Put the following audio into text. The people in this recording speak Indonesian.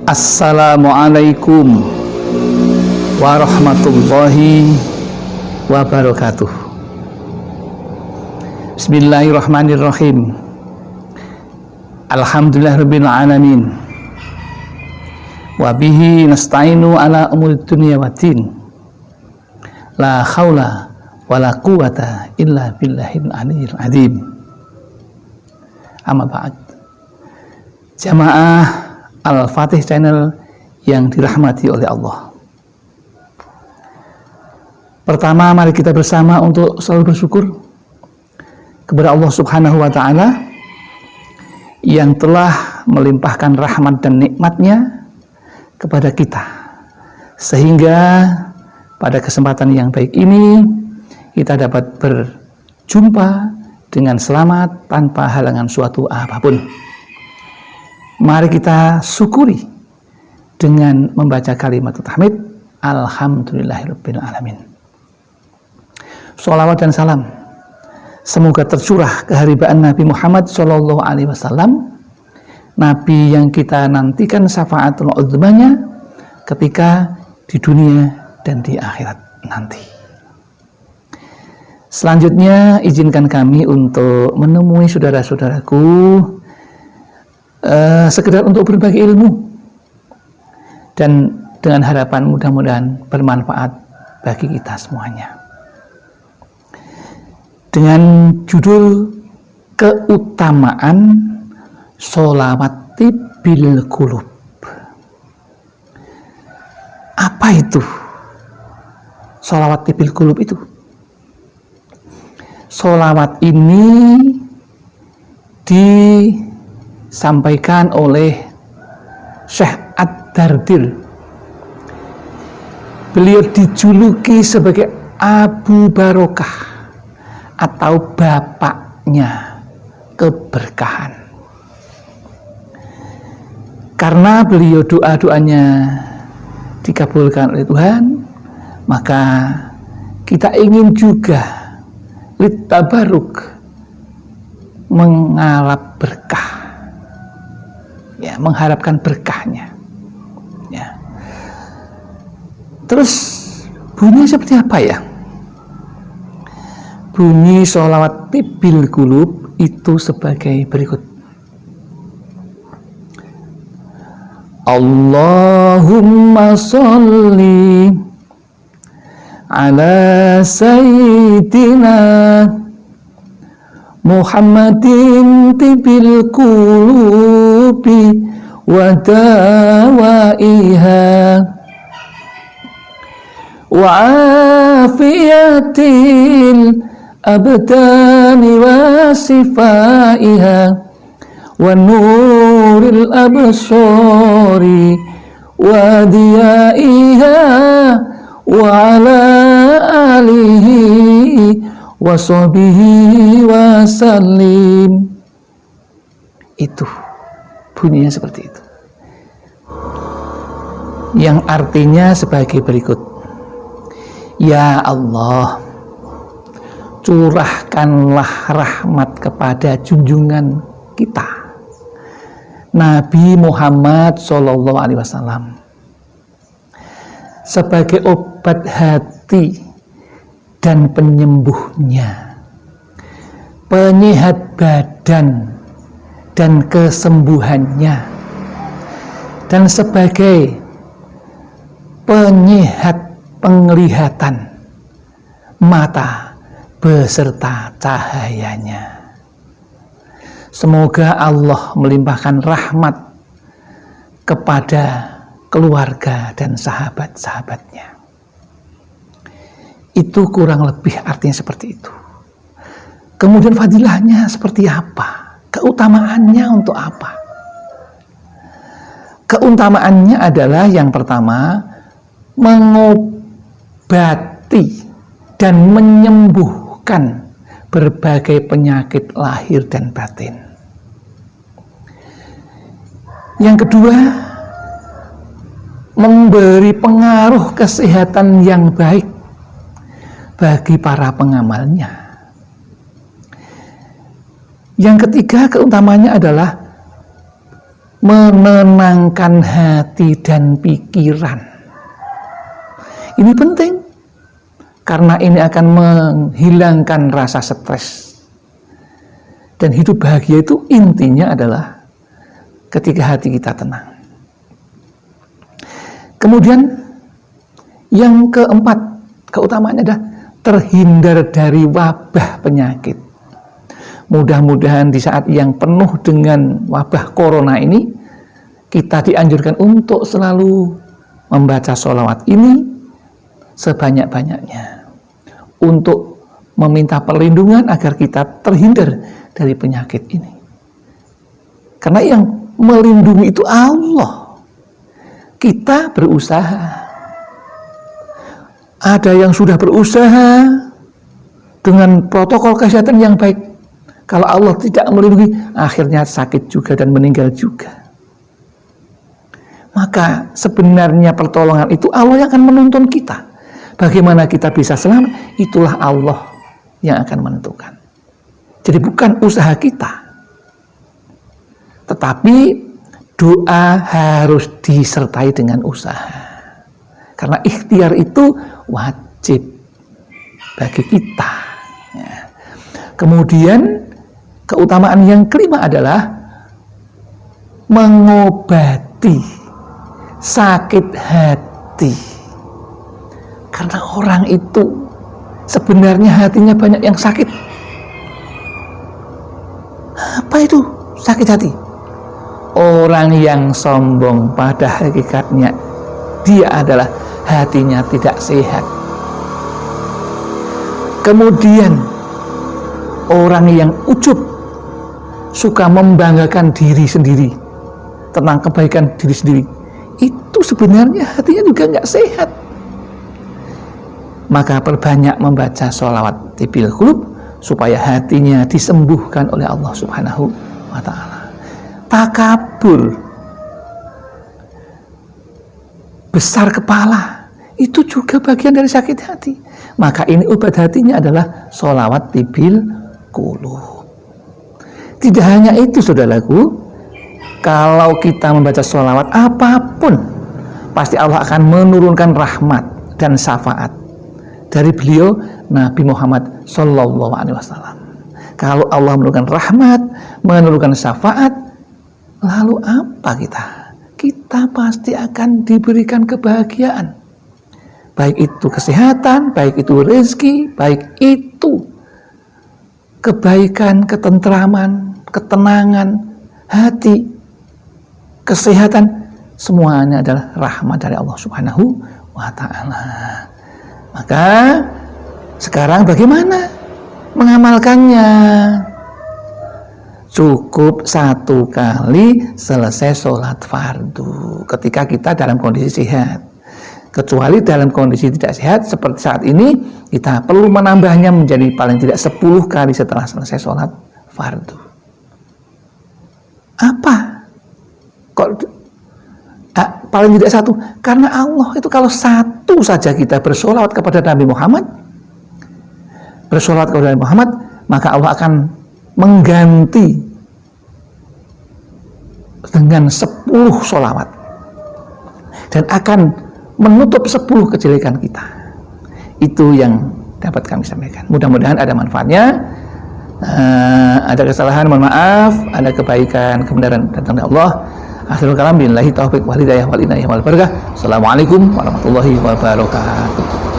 Assalamualaikum warahmatullahi wabarakatuh. Bismillahirrahmanirrahim. Alhamdulillahirabbil alamin. Wa bihi nasta'inu ala umuri dunya waddin. La haula wala quwata illa billahil aliyyil azim. Amma ba'd. Jamaah Al-Fatih Channel yang dirahmati oleh Allah. Pertama, mari kita bersama untuk selalu bersyukur kepada Allah Subhanahu wa Ta'ala yang telah melimpahkan rahmat dan nikmatnya kepada kita, sehingga pada kesempatan yang baik ini kita dapat berjumpa dengan selamat tanpa halangan suatu apapun. Mari kita syukuri dengan membaca kalimat tahmid Alhamdulillahirabbil alamin. Sholawat dan salam semoga tercurah keharibaan Nabi Muhammad SAW, Nabi yang kita nantikan syafaatul uzmanya ketika di dunia dan di akhirat nanti. Selanjutnya izinkan kami untuk menemui saudara-saudaraku sekedar untuk berbagi ilmu dan dengan harapan mudah-mudahan bermanfaat bagi kita semuanya, dengan judul keutamaan sholawat bil qulub. Apa itu sholawat bil qulub itu? Sholawat ini disampaikan oleh Syekh Ad-Dardil. Beliau dijuluki sebagai Abu Barokah atau bapaknya keberkahan, karena beliau doa-doanya dikabulkan oleh Tuhan. Maka kita ingin juga litabaruk, mengalap berkah, ya, mengharapkan berkahnya, ya. Terus bunyi seperti apa ya? Bunyi sholawat bil qulub itu sebagai berikut. Allahumma sholli ala sayyidina Muhammadin tibil qulubi wa dawaiha wa afiyatil abdani wa sifaiha wa nuril absari wa diyaiha wa ala alihi wa sahbihi wa sallim. Itu bunyinya seperti itu, yang artinya sebagai berikut. Ya Allah, curahkanlah rahmat kepada junjungan kita Nabi Muhammad SAW sebagai obat hati dan penyembuhnya, penyehat badan dan kesembuhannya, dan sebagai penyehat penglihatan mata beserta cahayanya. Semoga Allah melimpahkan rahmat kepada keluarga dan sahabat-sahabatnya. Itu kurang lebih artinya seperti itu. Kemudian fadilahnya seperti apa? Keutamaannya untuk apa? Keutamaannya adalah yang pertama, mengobati dan menyembuhkan berbagai penyakit lahir dan batin. Yang kedua, memberi pengaruh kesehatan yang baik bagi para pengamalnya. Yang ketiga, keutamanya adalah menenangkan hati dan pikiran. Ini penting karena ini akan menghilangkan rasa stres. Dan hidup bahagia itu intinya adalah ketika hati kita tenang. Kemudian yang keempat, keutamaannya adalah terhindar dari wabah penyakit. Mudah-mudahan di saat yang penuh dengan wabah corona ini, kita dianjurkan untuk selalu membaca sholawat ini sebanyak-banyaknya. Untuk meminta perlindungan agar kita terhindar dari penyakit ini. Karena yang melindungi itu Allah. Kita berusaha. Ada yang sudah berusaha dengan protokol kesehatan yang baik. Kalau Allah tidak melindungi, akhirnya sakit juga dan meninggal juga. Maka sebenarnya pertolongan itu Allah yang akan menuntun kita. Bagaimana kita bisa selamat, itulah Allah yang akan menentukan. Jadi bukan usaha kita. Tetapi doa harus disertai dengan usaha. Karena ikhtiar itu wajib bagi kita. Ya. Kemudian keutamaan yang kelima adalah mengobati sakit hati. Karena orang itu sebenarnya hatinya banyak yang sakit. Apa itu sakit hati? Orang yang sombong pada hakikatnya dia adalah hatinya tidak sehat. Kemudian orang yang ujub, suka membanggakan diri sendiri tentang kebaikan diri sendiri, itu sebenarnya hatinya juga nggak sehat. Maka perbanyak membaca sholawat tibil qulub supaya hatinya disembuhkan oleh Allah Subhanahu wa ta'ala. Takabur, besar kepala, itu juga bagian dari sakit hati. Maka ini obat hatinya adalah sholawat tibil qulub. Tidak hanya itu saudaraku, kalau kita membaca sholawat apapun, pasti Allah akan menurunkan rahmat dan syafaat dari beliau Nabi Muhammad Sallallahu Alaihi Wasallam. Kalau Allah menurunkan rahmat, menurunkan syafaat, lalu apa kita? Kita pasti akan diberikan kebahagiaan. Baik itu kesehatan, baik itu rezeki, baik itu kebaikan, ketentraman, ketenangan hati, kesehatan, semuanya adalah rahmat dari Allah Subhanahu wa ta'ala. Maka sekarang bagaimana mengamalkannya? Cukup satu kali selesai sholat fardu ketika kita dalam kondisi sehat. Kecuali dalam kondisi tidak sehat seperti saat ini, kita perlu menambahnya menjadi paling tidak 10 kali setelah selesai sholat fardu. Apa? Kok paling tidak satu? Karena Allah itu kalau satu saja kita bersolawat kepada Nabi Muhammad, maka Allah akan mengganti dengan 10 solawat dan akan menutup 10 kejelekan kita. Itu yang dapat kami sampaikan. Mudah-mudahan ada manfaatnya. Ada kesalahan, mohon maaf. Ada kebaikan, kebenaran datang dari Allah. Akhirul kalam billahi taufiq wal hidayah wal inayah wal barakah. Assalamualaikum warahmatullahi wabarakatuh.